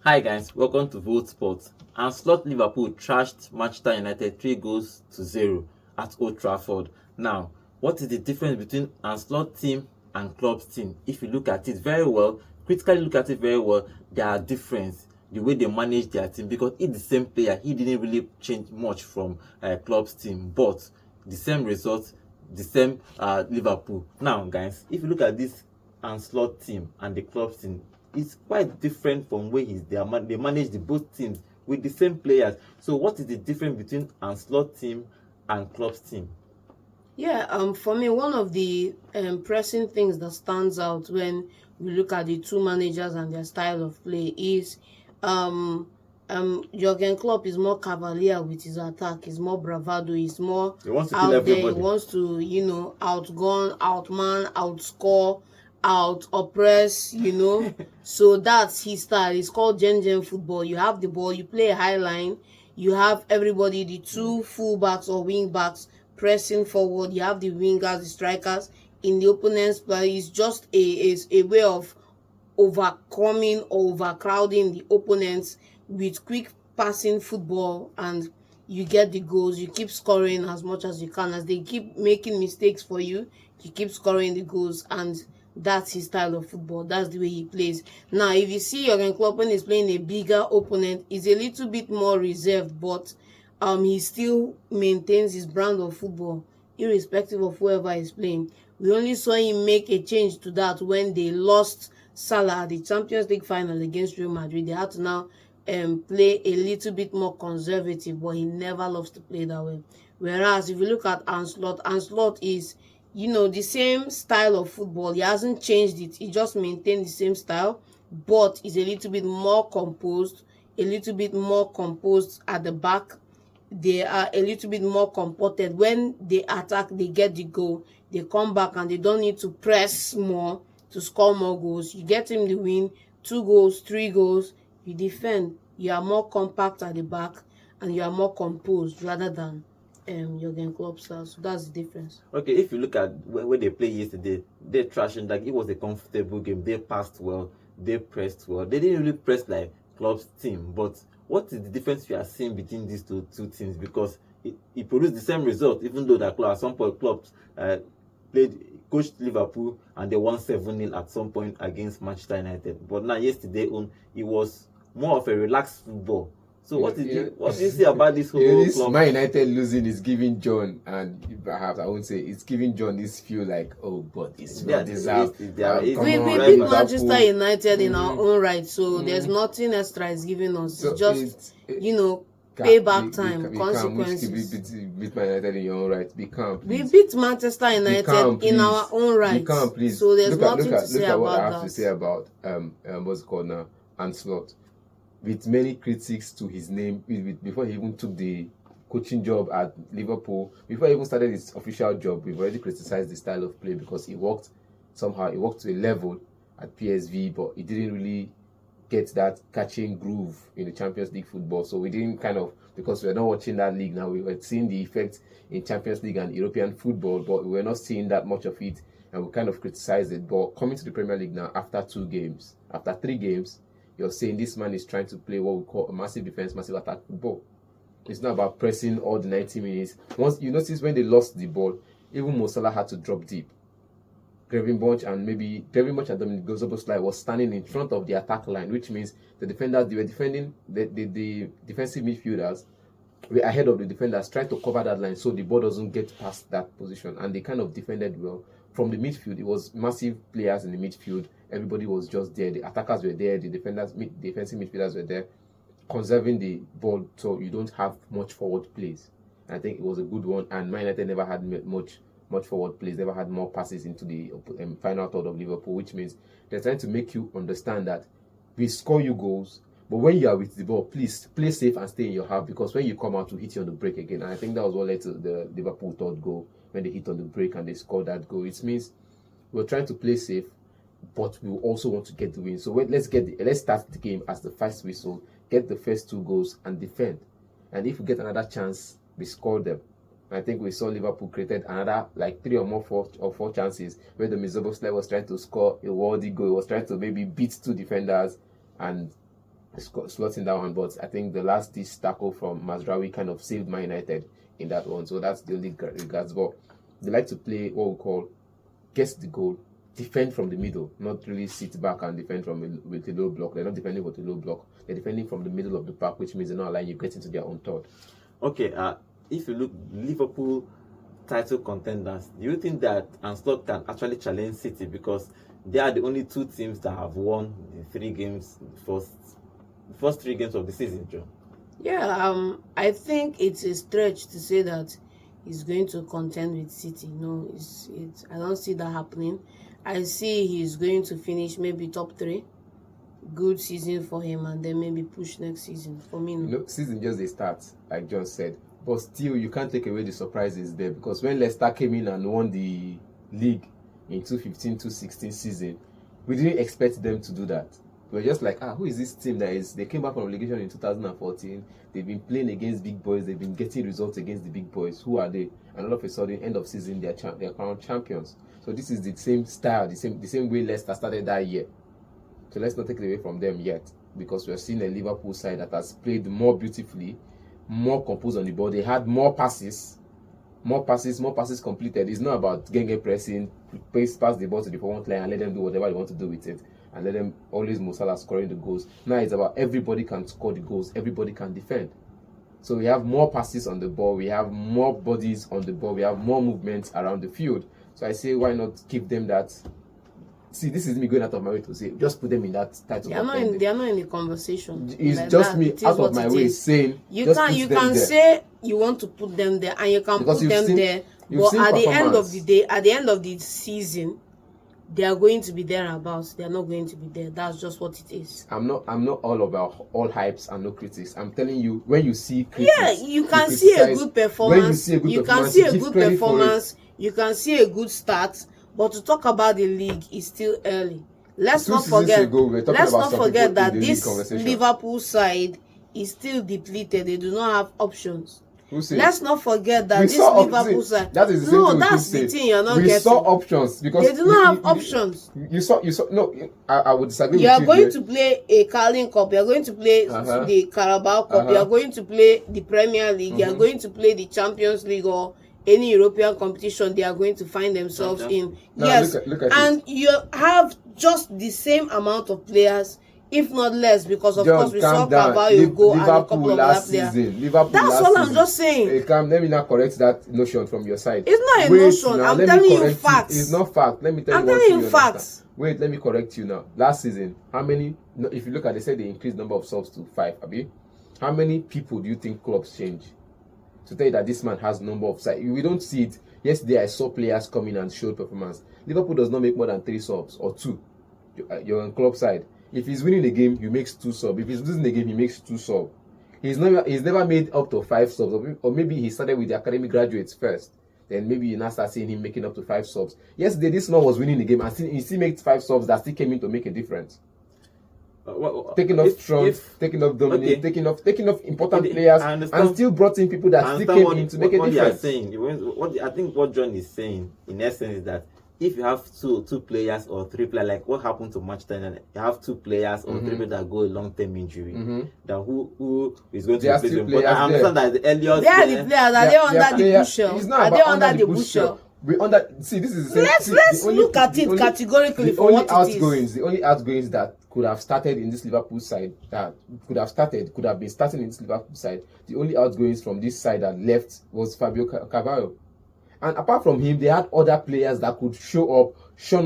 Hi guys, welcome to Vote Sports. And Slot Liverpool trashed Manchester United 3 goals to 0 at Old Trafford. Now, what is the difference between Anslot's team and Klopp's team? If you look at it very well, critically look at it very well, there are differences the way they manage their team, because it's the same player. He didn't really change much from Klopp's team, but the same results, the same Liverpool. Now, guys, if you look at this Anslot team and the Klopp team, it's quite different from where they manage the both teams with the same players. So what is the difference between Anslot team and Klopp's team? Yeah, for me, one of the pressing things that stands out when we look at the two managers and their style of play is Jurgen Klopp is more cavalier with his attack, he's more bravado, he's more He wants to kill out there, he everybody. wants to, outgun, outman, outscore, out oppress, so that's his style. It's called Gen football. You have the ball, you play a high line, you have everybody, the two fullbacks or wing backs pressing forward, you have the wingers, the strikers in the opponent's play. It's just a way of overcoming or overcrowding the opponents with quick passing football, and you get the goals. You keep scoring as much as you can. As they keep making mistakes for you, you keep scoring the goals, and that's his style of football. That's the way he plays. Now, if you see Jurgen Klopp when he's playing a bigger opponent, he's a little bit more reserved, but he still maintains his brand of football irrespective of whoever is playing. We only saw him make a change to that when they lost Salah at the Champions League final against Real Madrid. They had to now play a little bit more conservative, but he never loves to play that way. Whereas if you look at Anslot is, the same style of football. He hasn't changed it. He just maintained the same style, but is a little bit more composed, at the back. They are a little bit more comported. When they attack, they get the goal. They come back and they don't need to press more to score more goals. You get him the win, 2 goals, 3 goals. You defend. You are more compact at the back and you are more composed rather than Jurgen Klopp style. So that's the difference. Okay, if you look at where they played yesterday, they trashing like it was a comfortable game. They passed well, they pressed well. They didn't really press like Klopp's team, but what is the difference you are seeing between these two teams? Because it produced the same result, even though that Klopp, at some point Klopp coached Liverpool and they won 7-0 at some point against Manchester United. But now yesterday it was more of a relaxed football. So what do you say about this whole club? Man United losing is giving John, and perhaps I won't say it's giving John this feel like, oh, but it's not deserved. We beat Manchester United in our own right, so there's nothing extra it's giving us. So it's just payback time, consequences. Beat Man United in your own right. Be calm, please. We beat Manchester United in our own right. Be calm, please. So there's nothing to say about that. Look at what I have to say about what's it called now, Arne Slot. With many critics to his name, before he even took the coaching job at Liverpool, before he even started his official job, we've already criticized the style of play because he worked to a level at PSV, but he didn't really get that catching groove in the Champions League football. So we didn't because we're not watching that league now, we were seeing the effect in Champions League and European football, but we were not seeing that much of it, and we kind of criticized it. But coming to the Premier League now, after 3 games, you're saying this man is trying to play what we call a massive defense, massive attack football. It's not about pressing all the 90 minutes. Once you notice when they lost the ball, even Mo Salah had to drop deep. Gravenberch and Dominic Szoboszlai was standing in front of the attack line, which means the defenders, they were defending, the defensive midfielders were ahead of the defenders, trying to cover that line so the ball doesn't get past that position. And they kind of defended well. From the midfield, it was massive players in the midfield. Everybody was just there. The attackers were there. The defensive midfielders were there, conserving the ball so you don't have much forward plays. And I think it was a good one. And Man United never had much forward plays, never had more passes into the final third of Liverpool, which means they're trying to make you understand that we score you goals, but when you are with the ball, please play safe and stay in your half, because when you come out to hit you on the break again, and I think that was what led to the Liverpool third goal when they hit on the break and they scored that goal. It means we're trying to play safe, but we also want to get the win. So let's start the game as the first whistle, get the first 2 goals and defend. And if we get another chance, we score them. I think we saw Liverpool created another 3 or 4 chances where the Szoboszlai was trying to score a worldy goal. He was trying to maybe beat 2 defenders, and slotting that one, but I think the last dish tackle from Mazraoui kind of saved Man United in that one. So that's the only regards. But they like to play what we call guess the goal, defend from the middle, not really sit back and defend with a low block. They're not defending with a low block. They're defending from the middle of the park, which means they're not allowing you get into their own third. Okay, if you look Liverpool title contenders, do you think that Arne Slot can actually challenge City, because they are the only two teams that have won the 3 games, the first 3 games of the season, Joe? Yeah, I think it's a stretch to say that he's going to contend with City. No, I don't see that happening. I see he's going to finish maybe top 3. Good season for him, and then maybe push next season. For me, no. Season just a start, like John said. But still, you can't take away the surprises there, because when Leicester came in and won the league in 2015-2016 season, we didn't expect them to do that. We were just like, who is this team that is? They came back from relegation in 2014. They've been playing against big boys. They've been getting results against the big boys. Who are they? And all of a sudden, end of season, they're crowned champions. So this is the same style, the same way Leicester started that year. So let's not take it away from them yet, because we're seeing a Liverpool side that has played more beautifully, more composed on the ball. They had more passes completed. It's not about gang pressing, pass the ball to the forward line and let them do whatever they want to do with it, and let them always Mo Salah scoring the goals. Now it's about everybody can score the goals, everybody can defend. So we have more passes on the ball, we have more bodies on the ball, we have more movements around the field. So I say, why not give them that? See, this is me going out of my way to say, just put them in that title. They are not in the conversation. It's like just that. Me out of my way saying, you can say you want to put them there, and you can put them there. But at the end of the day, at the end of the season, they are going to be thereabouts. They are not going to be there. That's just what it is. I'm not all about all hypes and no critics. I'm telling you, when you see critics, you can see a good performance. You can see a good performance. You can see a good start. But to talk about the league is still early. Let's not forget that this Liverpool side is still depleted. They do not have options. Let's not forget that this Liverpool side. That is the same thing. That's the thing you're not getting. We saw options because they do not have options. You saw. No, I would disagree with you. You are going to play a Carling Cup. You are going to play the Carabao Cup. You are going to play the Premier League. You are going to play the Champions League or any European competition they are going to find themselves in. Now, yes, look at and you have just the same amount of players, if not less, because of course we saw Carvalho go and a couple of other players. That's all I'm just saying. Let me not correct that notion from your side. It's not a notion. I'm telling you facts. It's not fact. Let me tell you. I'm telling you facts. Wait, let me correct you now. Last season, how many? If you look at, they said they increased number of subs to 5. Abi, how many people do you think clubs change to tell you that this man has number of sides? We don't see it. Yesterday I saw players come in and showed performance. Liverpool does not make more than 3 subs or 2. You're on club side. If he's winning the game, he makes 2 subs. If he's losing the game, he makes 2 subs. He's never made up to 5 subs. Or maybe he started with the academy graduates first. Then maybe you now start seeing him making up to 5 subs. Yesterday this man was winning the game and he still made 5 subs that still came in to make a difference. Taking off Trump, taking off Dominic, taking off important players, and still brought in people that still came in to make a difference. I think what John is saying in essence is that if you have two players or 3 players, like what happened to Manchester United, you have 2 players or 3 players that go a long-term injury, then who is going to replace them? But I understand that the Elliot, they are the players. Are they under the bushel? Are they under the bushel? See, this is the same. Let's look at it categorically for what it is. The only outgoings that could have started in this Liverpool side, could have been starting in this Liverpool side. The only outgoings from this side that left was Fabio Carvalho. And apart from him, they had other players that could show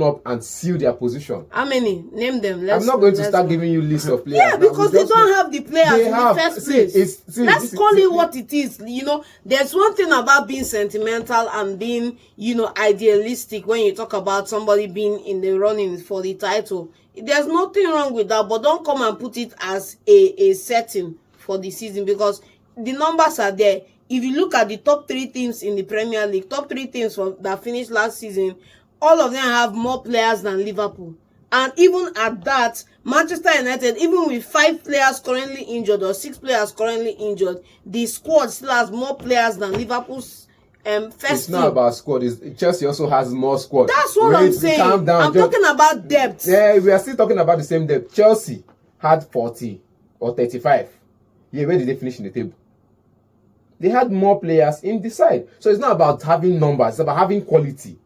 up and seal their position. How many? Name them. I'm not going to start giving you lists of players. Yeah, because they don't have the players in the first place. Let's call it what it is. You know, there's one thing about being sentimental and being, idealistic when you talk about somebody being in the running for the title. There's nothing wrong with that, but don't come and put it as a setting for the season, because the numbers are there. If you look at the top 3 teams in the Premier League, top 3 teams that finished last season, all of them have more players than Liverpool. And even at that, Manchester United, even with 5 players currently injured or 6 players currently injured, the squad still has more players than Liverpool's first It's not about squad. Chelsea also has more squad. That's what I'm saying. Calm down. I'm talking about depth. Yeah, we are still talking about the same depth. Chelsea had 40 or 35. Yeah, where did they finish in the table? They had more players in the side. So it's not about having numbers, it's about having quality.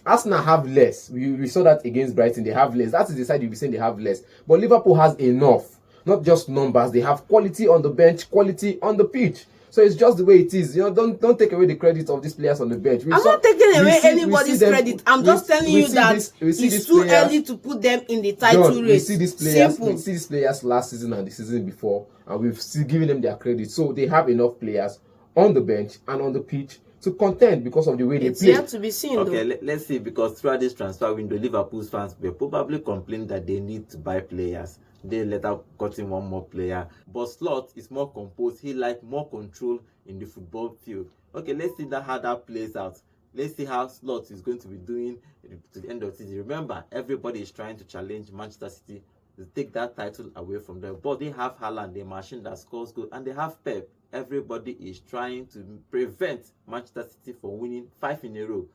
Arsenal have less. We saw that against Brighton. They have less. That is the side you'll be saying they have less. But Liverpool has enough. Not just numbers. They have quality on the bench, quality on the pitch. So it's just the way it is. Don't take away the credit of these players on the bench. I'm not taking away anybody's credit. I'm just telling you that it's too early to put them in the title race. We see these players last season and the season before, and we've still given them their credit. So they have enough players on the bench and on the pitch to contend because of the way they play. It's yet to be seen. Okay, let's see, because throughout this transfer window, Liverpool's fans were probably complaining that they need to buy players. They later got in one more player. But Slot is more composed. He likes more control in the football field. Okay, let's see how that plays out. Let's see how Slot is going to be doing to the end of the season. Remember, everybody is trying to challenge Manchester City to take that title away from them. But they have Haaland, the machine that scores goals, and they have Pep. Everybody is trying to prevent Manchester City from winning 5 in a row.